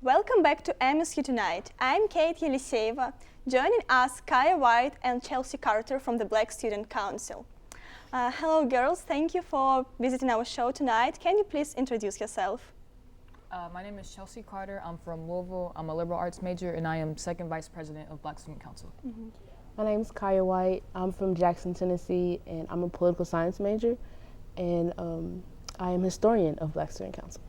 Welcome back to MSU Tonight. I'm Kate Yeliseyeva. Joining us, Kaya White and Chelsea Carter from the Black Student Council. Hello girls, thank you for visiting our show tonight. Can you please introduce yourself? My name is Chelsea Carter. I'm from Louisville. I'm a liberal arts major and I am second vice president of Black Student Council. Mm-hmm. My name is Kaya White. I'm from Jackson, Tennessee, and I'm a political science major, and I am historian of Black Student Council.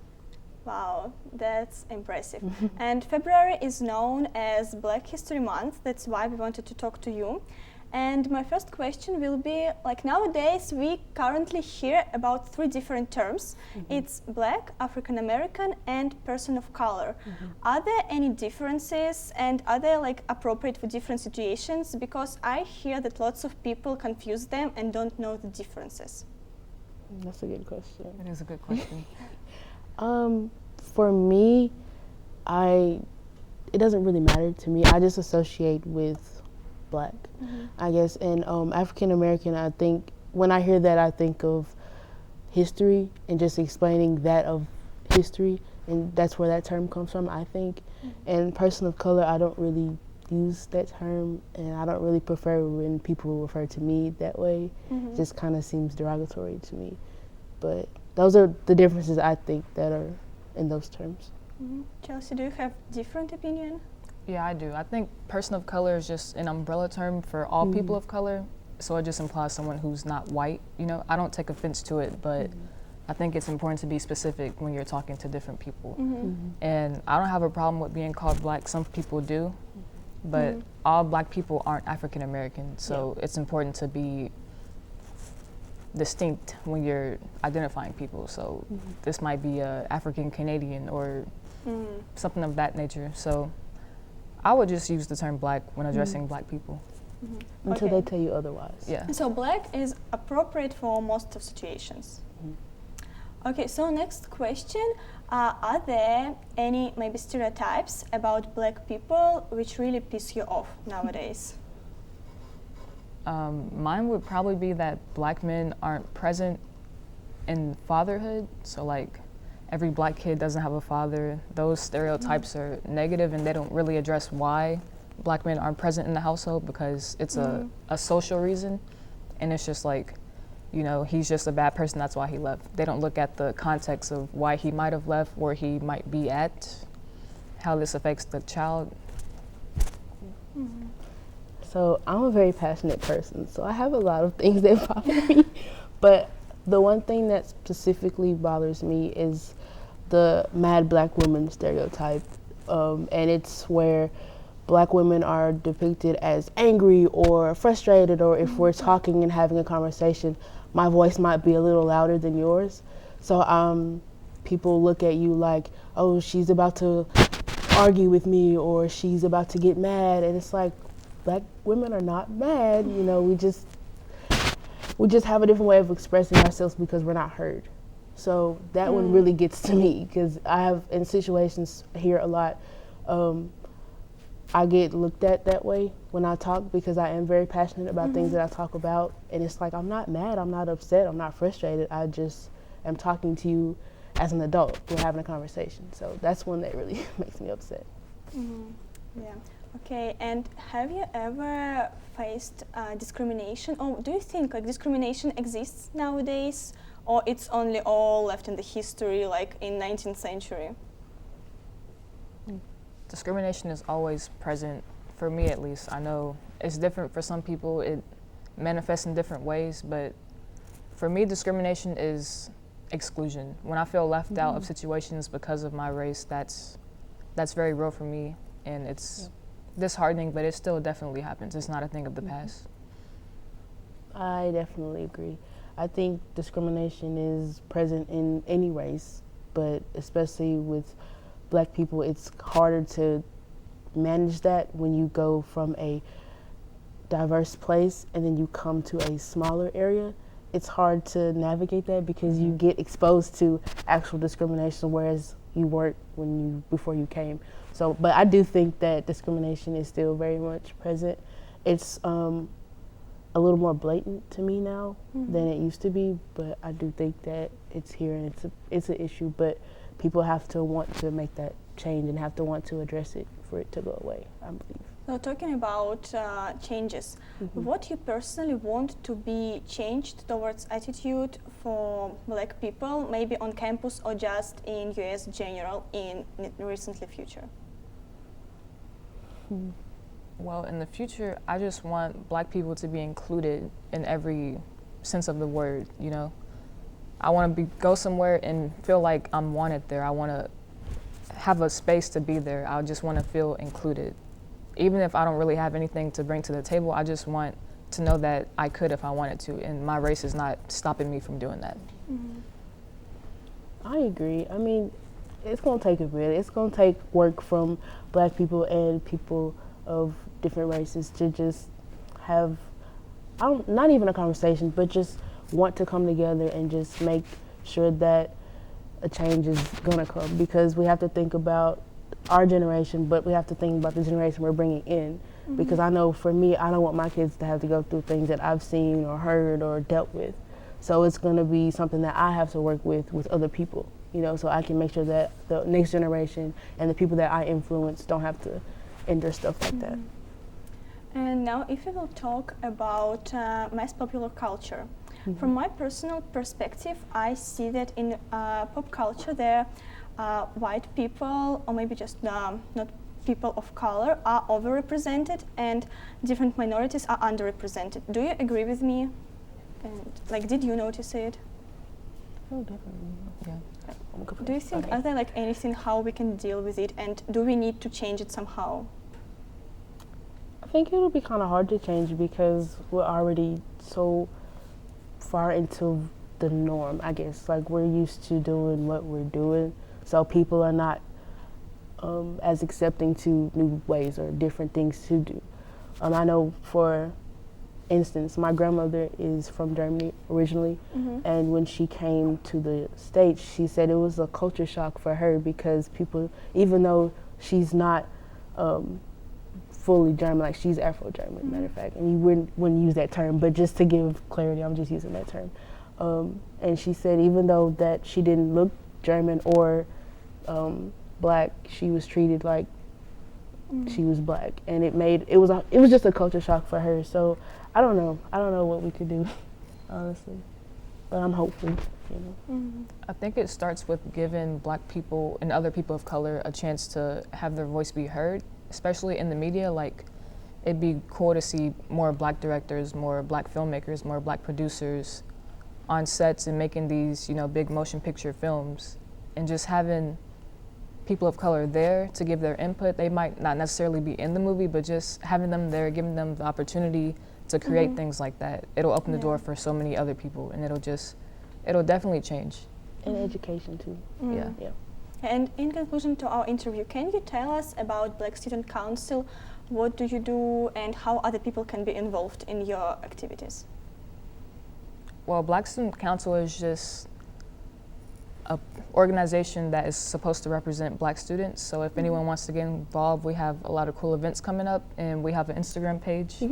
Wow, that's impressive. And February is known as Black History Month. That's why we wanted to talk to you. And my first question will be, like nowadays we currently hear about three different terms. Mm-hmm. It's Black, African American, and person of color. Mm-hmm. Are there any differences and are they like appropriate for different situations? Because I hear that lots of people confuse them and don't know the differences. That's a good question. It is a good question. For me, it doesn't really matter to me. I just associate with Black, I guess. And African American, I think, when I hear that, I think of history and just explaining that of history. And that's where that term comes from, I think. And person of color, I don't really use that term. And I don't really prefer when people refer to me that way. It just kind of seems derogatory to me. But those are the differences I think that are in those terms. Chelsea, do you have different opinion? Yeah, I do. I think person of color is just an umbrella term for all people of color. So it just implies someone who's not white. You know, I don't take offense to it, but I think it's important to be specific when you're talking to different people. And I don't have a problem with being called Black. Some people do, but all Black people aren't African American. So it's important to be distinct when you're identifying people. So this might be a African Canadian or something of that nature. So I would just use the term Black when addressing Black people. Until they tell you otherwise. Yeah. So Black is appropriate for most of situations. Okay, so next question. Are there any maybe stereotypes about Black people which really piss you off nowadays? Mine would probably be that Black men aren't present in fatherhood. So like every Black kid doesn't have a father. Those stereotypes are negative and they don't really address why Black men aren't present in the household because it's a social reason. And it's just like, you know, he's just a bad person, that's why he left. They don't look at the context of why he might have left, where he might be at, how this affects the child. So I'm a very passionate person, so I have a lot of things that bother me. But the one thing that specifically bothers me is the mad Black woman stereotype. And it's where Black women are depicted as angry or frustrated, or if we're talking and having a conversation, my voice might be a little louder than yours. So people look at you like, oh, she's about to argue with me, or she's about to get mad. And it's like, Black women are not mad, you know, we just have a different way of expressing ourselves because we're not heard. So that one really gets to me because I have, in situations here a lot, I get looked at that way when I talk because I am very passionate about things that I talk about. And it's like, I'm not mad, I'm not upset, I'm not frustrated. I just am talking to you as an adult. We're having a conversation. So that's one that really makes me upset. Yeah. Okay, and have you ever faced discrimination, or do you think like discrimination exists nowadays, or it's only all left in the history, like in 19th century? Discrimination is always present, for me at least. I know it's different for some people, it manifests in different ways, but for me discrimination is exclusion. When I feel left out of situations because of my race, that's very real for me, and it's disheartening, but it still definitely happens. It's not a thing of the past. I definitely agree. I think discrimination is present in any race, but especially with Black people, it's harder to manage that when you go from a diverse place and then you come to a smaller area. It's hard to navigate that because you get exposed to actual discrimination, whereas you weren't before you came. So, but I do think that discrimination is still very much present. It's a little more blatant to me now than it used to be, but I do think that it's here and it's an issue, but people have to want to make that change and have to want to address it for it to go away, I believe. So talking about changes, what you personally want to be changed towards attitude for black people, maybe on campus or just in US general in recently future? Well, in the future, I just want black people to be included in every sense of the word, you know? I want to go somewhere and feel like I'm wanted there. I want to have a space to be there. I just want to feel included. Even if I don't really have anything to bring to the table, I just want to know that I could if I wanted to, and my race is not stopping me from doing that. I agree. I mean, it's going to take a bit. It's going to take work from black people and people of different races to just have, not even a conversation, but just want to come together and just make sure that a change is going to come, because we have to think about our generation, but we have to think about the generation we're bringing in. Because I know for me, I don't want my kids to have to go through things that I've seen or heard or dealt with. So it's going to be something that I have to work with other people, you know, so I can make sure that the next generation and the people that I influence don't have to endure stuff like that. And now if we will talk about mass popular culture. From my personal perspective, I see that in pop culture there white people, or maybe just not people of color, are overrepresented and different minorities are underrepresented. Do you agree with me? And like, did you notice it? Oh, definitely. Yeah. Do you think, are there like anything how we can deal with it, and do we need to change it somehow? I think it'll be kind of hard to change because we're already so far into the norm, I guess. Like, we're used to doing what we're doing, so people are not as accepting to new ways or different things to do. I know, for instance, my grandmother is from Germany originally, and when she came to the States, she said it was a culture shock for her because people, even though she's not fully German, like she's Afro-German, matter of fact, and you wouldn't use that term, but just to give clarity, I'm just using that term. And she said even though that she didn't look German or black, she was treated like she was black, and it was just a culture shock for her. So I don't know what we could do, honestly, but I'm hopeful, you know. I think it starts with giving black people and other people of color a chance to have their voice be heard, especially in the media. Like, it'd be cool to see more black directors, more black filmmakers, more black producers on sets and making these, you know, big motion picture films, and just having people of color there to give their input. They might not necessarily be in the movie, but just having them there, giving them the opportunity to create things like that. It'll open the door for so many other people, and it'll definitely change. And education too. Yeah. And in conclusion to our interview, can you tell us about Black Student Council? What do you do and how other people can be involved in your activities? Well, Black Student Council is just an organization that is supposed to represent black students. So if anyone wants to get involved, we have a lot of cool events coming up, and we have an Instagram page.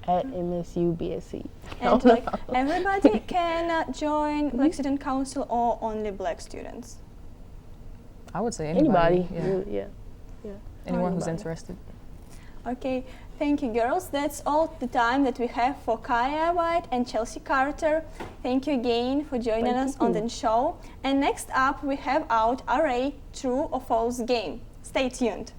At MSU BSC. And like, everybody can join Black Student Council, or only black students? I would say anybody. Yeah. Anyone who's Anybody. interested. Okay, thank you, girls. That's all the time that we have for Kaya White and Chelsea Carter. Thank you again for joining us on the show. And next up, we have out RA True or False game. Stay tuned.